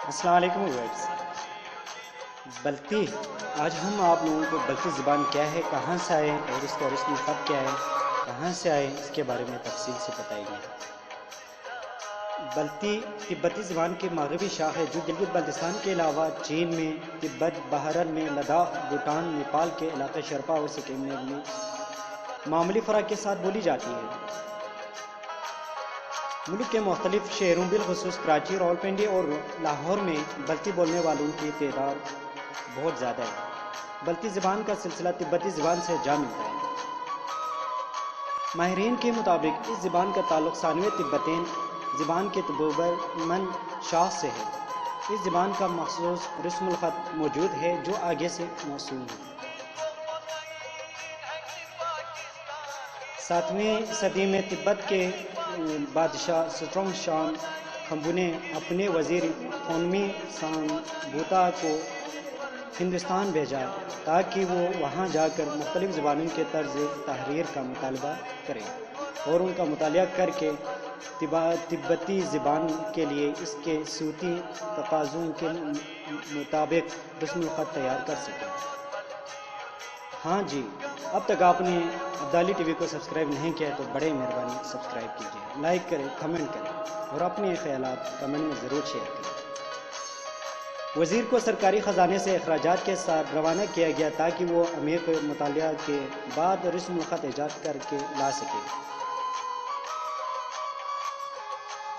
السلام علیکم ویبس بلتی آج ہم آپ لوگوں کو بلتی زبان کیا ہے، کہاں سے آئے اور اس کا رسم خط کیا ہے، کہاں سے آئے، اس کے بارے میں تفصیل سے بتائیں گے۔ بلتی تبتی زبان کی مغربی شاخ ہے جو گلگت بلتستان کے علاوہ چین میں، تبت، بحرین میں، لداخ، بھوٹان، نیپال کے علاقے شرپا اور سکم میں بھی معمولی فرق کے ساتھ بولی جاتی ہے۔ ملک کے مختلف شہروں بالخصوص کراچی، راولپنڈی اور لاہور میں بلتی بولنے والوں کی تعداد بہت زیادہ ہے۔ بلتی زبان کا سلسلہ تبتی زبان سے جا ملتا ہے۔ ماہرین کے مطابق اس زبان کا تعلق ثانوی تبتین زبان کے تبوبرمن شاخ سے ہے۔ اس زبان کا مخصوص رسم الخط موجود ہے جو آگے سے موصول ہے۔ 7ویں صدی میں تبت کے بادشاہ سترونگ شام کھمبو نے اپنے وزیر خونمی سانبوتا کو ہندوستان بھیجا تاکہ وہ وہاں جا کر مختلف زبانوں کے طرز تحریر کا مطالبہ کریں اور ان کا مطالعہ کر کے تبتی زبان کے لیے اس کے صوتی تقاضوں کے مطابق رسم الخط تیار کر سکیں۔ ہاں جی، اب تک آپ نے ابدالی ٹی وی کو سبسکرائب نہیں کیا ہے تو بڑے مہربانی سبسکرائب کیجیے، لائک کریں، کمنٹ کریں اور اپنے خیالات کمنٹ میں ضرور شیئر کریں۔ وزیر کو سرکاری خزانے سے اخراجات کے ساتھ روانہ کیا گیا تاکہ وہ امیر کو مطالعہ کے بعد رسم الخط ایجاد کر کے لا سکے۔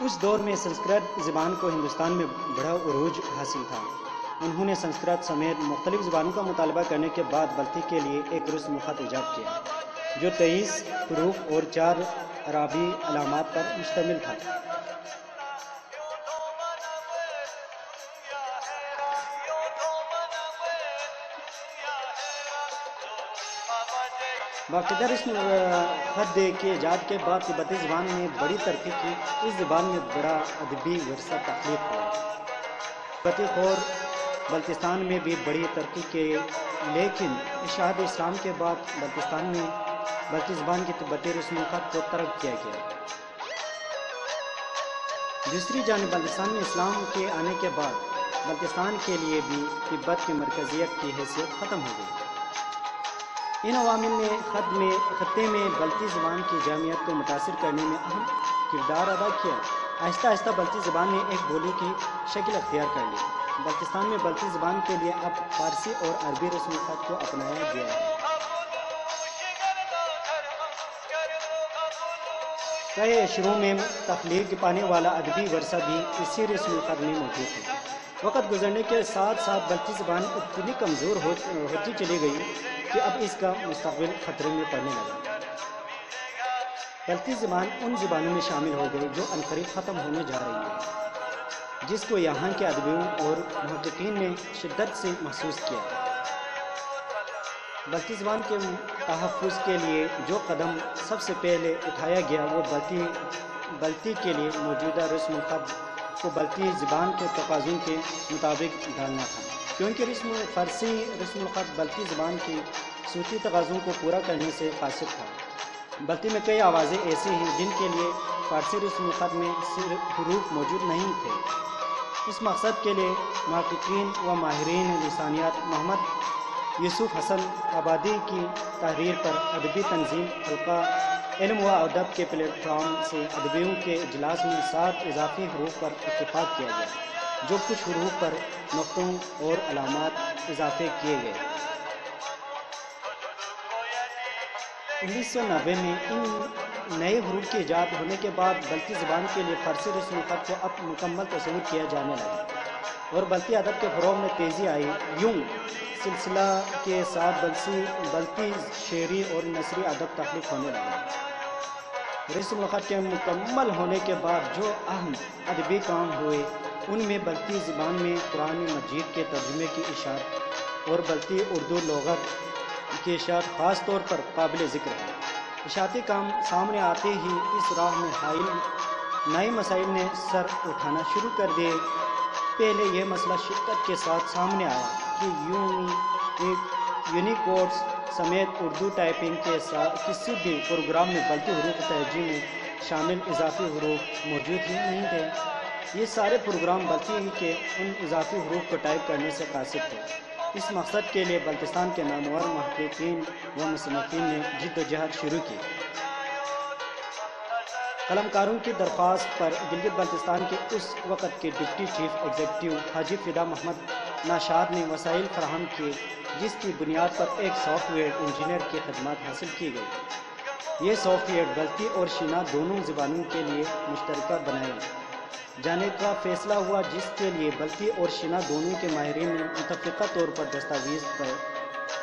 اس دور میں سنسکرت زبان کو ہندوستان میں بڑا عروج حاصل تھا۔ انہوں نے سنسکرت سمیت مختلف زبانوں کا مطالبہ کرنے کے بعد بلتی کے لیے ایک رسم الخط ایجاد کیا جو 23 حروف اور 4 عربی علامات پر مشتمل تھا۔ باقاعدہ رسم خط کے ایجاد کے بعد تبتی زبان نے بڑی ترقی کی۔ اس زبان میں بڑا ادبی ورثہ تخلیق ہوا۔ تبتی خور بلتستان میں بھی بڑی ترقی کی، لیکن اشاعت اسلام کے بعد بلتستان میں بلتی زبان کی تبتی رسم الخط کو ترک کیا گیا۔ دوسری جانب بلتستان میں اسلام کے آنے کے بعد بلتستان کے لیے بھی تبت کی مرکزیت کی حیثیت ختم ہو گئی۔ ان عوامل نے خطے میں بلتی زبان کی جامعیت کو متاثر کرنے میں اہم کردار ادا کیا۔ آہستہ آہستہ بلتی زبان نے ایک بولی کی شکل اختیار کر لی۔ بلتستان میں بلتی زبان کے لیے اب فارسی اور عربی رسم الخط کو اپنایا گیا ہے۔ کئی عشروں میں تخلیق پانے والا ادبی ورثہ بھی اسی رسم الخط میں موجود ہے۔ وقت گزرنے کے ساتھ ساتھ بلتی زبان اتنی کمزور ہوتی چلی گئی کہ اب اس کا مستقبل خطرے میں پڑنے لگا۔ بلتی زبان ان زبانوں میں شامل ہو گئی جو عنقریب ختم ہونے جا رہی ہے، جس کو یہاں کے ادیبوں اور محققین نے شدت سے محسوس کیا۔ بلتی زبان کے تحفظ کے لیے جو قدم سب سے پہلے اٹھایا گیا وہ بلتی کے لیے موجودہ رسم الخط کو بلتی زبان کے تقاضوں کے مطابق ڈالنا تھا، کیونکہ فارسی رسم الخط بلتی زبان کی صوتی تقاضوں کو پورا کرنے سے قاصر تھا۔ بلتی میں کئی آوازیں ایسی ہیں جن کے لیے فارسی رسم الخط میں صرف حروف موجود نہیں تھے۔ اس مقصد کے لیے محققین و ماہرین لسانیات محمد یوسف حسن آبادی کی تحریر پر ادبی تنظیم حلقہ علم و ادب کے پلیٹ فارم سے ادیبوں کے اجلاس میں 7 اضافی حروف پر اتفاق کیا گیا، جو کچھ حروف پر نقطوں اور علامات اضافے کیے گئے۔ 1990 میں ان نئے حروف کے ایجاد ہونے کے بعد بلتی زبان کے لیے فارسی رسم الخط کو اب مکمل تصور کیا جانے لگا اور بلتی ادب کے فروغ میں تیزی آئی۔ یوں سلسلہ کے ساتھ بلتی شعری اور نثری ادب تخلیق ہونے لگا۔ رسم الخط کے مکمل ہونے کے بعد جو اہم ادبی کام ہوئے ان میں بلتی زبان میں قرآن مجید کے ترجمے کی اشاعت اور بلتی اردو لغت کی اشاعت خاص طور پر قابل ذکر ہے۔ اشاعتی کام سامنے آتے ہی اس راہ میں حائل نئے مسائل نے سر اٹھانا شروع کر دیے۔ پہلے یہ مسئلہ شدت کے ساتھ سامنے آیا کہ یونیکوڈز سمیت اردو ٹائپنگ کے کسی بھی پروگرام میں بلتی حروف تہجی میں شامل اضافی حروف موجود ہی نہیں تھے۔ یہ سارے پروگرام بلتی کے ان اضافی حروف کو ٹائپ کرنے سے قاصر تھے۔ اس مقصد کے لیے بلتستان کے نامور محققین و مصنفین نے جد و جہد شروع کی۔ قلمکاروں کی درخواست پر گلگت بلتستان کے اس وقت کے ڈپٹی چیف ایگزیکٹو حاجی فدا محمد ناشاد نے وسائل فراہم کیے، جس کی بنیاد پر ایک سافٹ ویئر انجینئر کی خدمات حاصل کی گئی۔ یہ سافٹ ویئر بلتی اور شینا دونوں زبانوں کے لیے مشترکہ بنائے جانے کا فیصلہ ہوا، جس کے لیے بلتی اور شینا دونوں کے ماہرین نے متفقہ طور پر دستاویز پر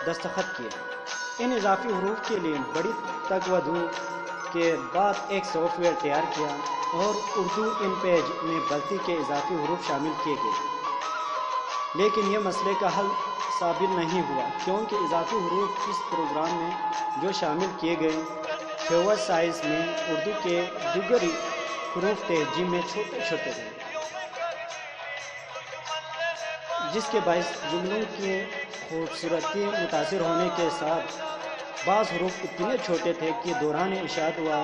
دستخط کیے۔ ان اضافی حروف کے لیے بڑی تگودو کے بعد ایک سافٹ ویئر تیار کیا اور اردو ان پیج میں بلتی کے اضافی حروف شامل کیے گئے، لیکن یہ مسئلے کا حل ثابت نہیں ہوا، کیونکہ اضافی حروف اس پروگرام میں جو شامل کیے گئے فیور سائز میں اردو کے دیگر حروف تہجی میں چھوٹے چھوٹے تھے، جس کے باعث جملوں کی خوبصورتی متاثر ہونے کے ساتھ بعض حروف اتنے چھوٹے تھے کہ دوران اشاعت ہوا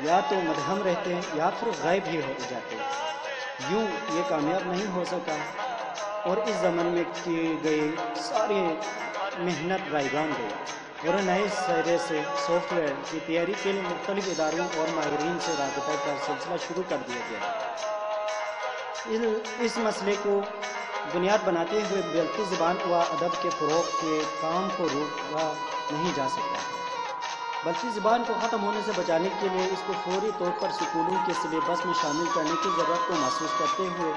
یا تو مدھم رہتے یا پھر غائب ہی ہو جاتے۔ یوں یہ کامیاب نہیں ہو سکا اور اس زمن میں کی گئی ساری محنت رائگان گئی اور نئے سرے سے سافٹ ویئر کی تیاری کے لیے مختلف اداروں اور ماہرین سے رابطہ کا سلسلہ شروع کر دیا گیا۔ اس مسئلے کو بنیاد بناتے ہوئے بلتی زبان و ادب کے فروغ کے کام کو روکا نہیں جا سکتا۔ بلتی زبان کو ختم ہونے سے بچانے کے لیے اس کو فوری طور پر اسکولوں کے سلیبس میں شامل کرنے کی ضرورت کو محسوس کرتے ہوئے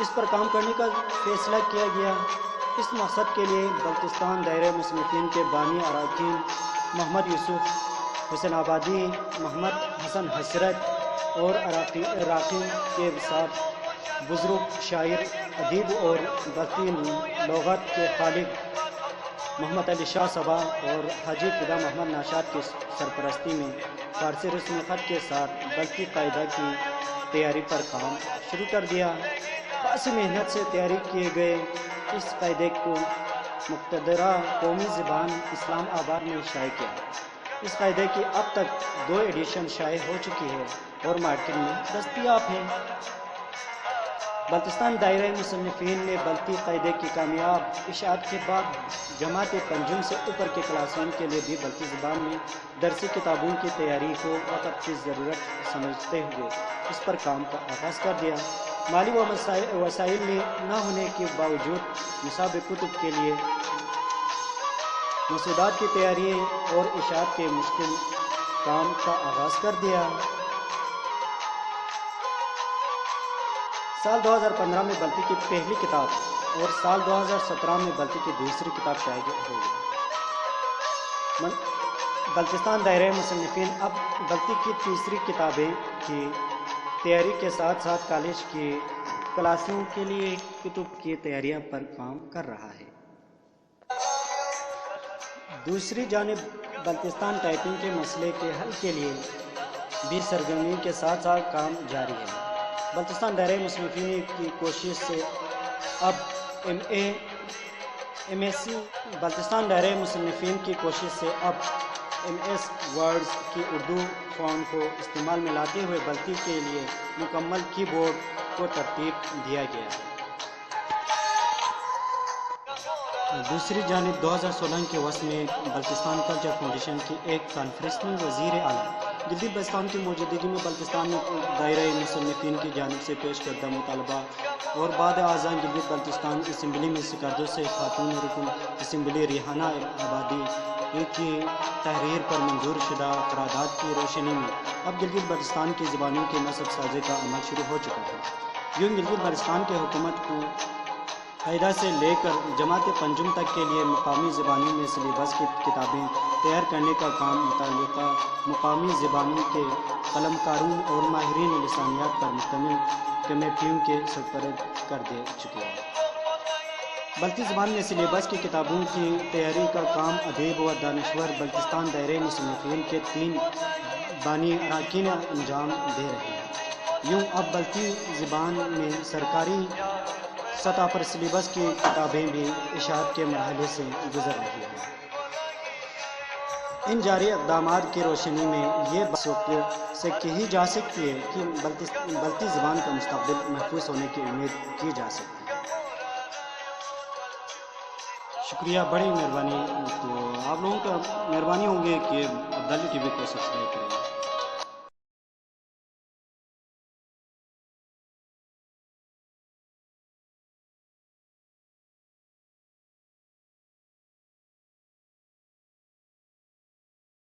اس پر کام کرنے کا فیصلہ کیا گیا۔ اس مقصد کے لیے بلتستان دائرہ مصنفین کے بانی اراکین محمد یوسف حسین آبادی، محمد حسن حسرت اور عراقی کے ساتھ بزرگ شاعر، ادیب اور بلتی لغت کے خالق محمد علی شاہ صبا اور حاجی فدا محمد ناشاد کی سرپرستی میں فارسی رسم خط کے ساتھ بلتی قاعدہ کی تیاری پر کام شروع کر دیا۔ خاصی محنت سے تیاری کیے گئے اس قاعدے کو مقتدرہ قومی زبان اسلام آباد میں شائع کیا۔ اس قاعدے کی اب تک 2 ایڈیشن شائع ہو چکی ہے اور مارکیٹ میں دستیاب ہیں۔ بلتستان دائرہ مصنفین نے بلتی قاعدے کی کامیاب اشاعت کے بعد جماعت پنجم سے اوپر کے کلاسوں کے لیے بھی بلتی زبان میں درسی کتابوں کی تیاری کو وقت کی ضرورت سمجھتے ہوئے اس پر کام کا آغاز کر دیا۔ مالی و وسائل نہ ہونے کے باوجود نصاب کتب کے لیے مسودات کی تیاری اور اشاعت کے مشکل کام کا آغاز کر دیا۔ سال 2015 میں بلتی کی پہلی کتاب اور سال 2017 میں بلتی کی دوسری کتاب شائع ہو گئی۔ بلتستان دائرہ مصنفین اب بلتی کی تیسری کتابیں کی تیاری کے ساتھ ساتھ کالج کی کلاسوں کے لیے کتب کی تیاریاں پر کام کر رہا ہے۔ دوسری جانب بلتستان ٹائپنگ کے مسئلے کے حل کے لیے بھی سرگرمی کے ساتھ ساتھ کام جاری ہے۔ بلتستان دائرہ مصنفین کی کوشش سے اب بلتستان دائرہ مصنفین کی کوشش سے اب MS ورڈز کی اردو فونٹ کو استعمال میں لاتے ہوئے بلتی کے لیے مکمل کی بورڈ کو ترتیب دیا گیا۔ دوسری جانب 2016 کے وسط میں بلتستان کلچر فاؤنڈیشن کی ایک کانفرنس میں وزیر اعلیٰ گلگت بلتستان کی موجودگی میں بلتستان دائرہ مصنفین کی جانب سے پیش کردہ مطالبہ اور بعد ازاں گلگت بلتستان اسمبلی میں سکردو سے خاتون رکن اسمبلی ریحانہ آبادی کی تحریر پر منظور شدہ قرارداد کی روشنی میں اب گلگت بلتستان کی زبانوں کے نصب سازی کا عمل شروع ہو چکا ہے۔ یوں گلگت بلتستان کی حکومت کو قاعدہ سے لے کر جماعت پنجم تک کے لیے مقامی زبانوں میں سلیبس کی کتابیں تیار کرنے کا کام متعلقہ مقامی زبانوں کے قلمکاروں اور ماہرین لسانیات پر مشتمل کمیٹیوں کے سپرد کر دے چکی ہے۔ بلتی زبان میں سلیبس کی کتابوں کی تیاری کا کام ادیب و دانشور بلتستان دائرہ مصنفین کے 3 بانی اراکین انجام دے رہے ہیں۔ یوں اب بلتی زبان میں سرکاری سطح پر سلیبس کی کتابیں بھی اشاعت کے مرحلے سے گزر رہی ہیں۔ ان جاری اقدامات کی روشنی میں یہ بات سے کہی جا سکتی ہے کہ بلتی زبان کا مستقبل محفوظ ہونے کی امید کی جا سکتی ہے۔ شکریہ، بڑی مہربانی۔ تو آپ لوگوں کا مہربانی ہوگی کہ عبدالی ٹی وی کو سبسکرائب کریں۔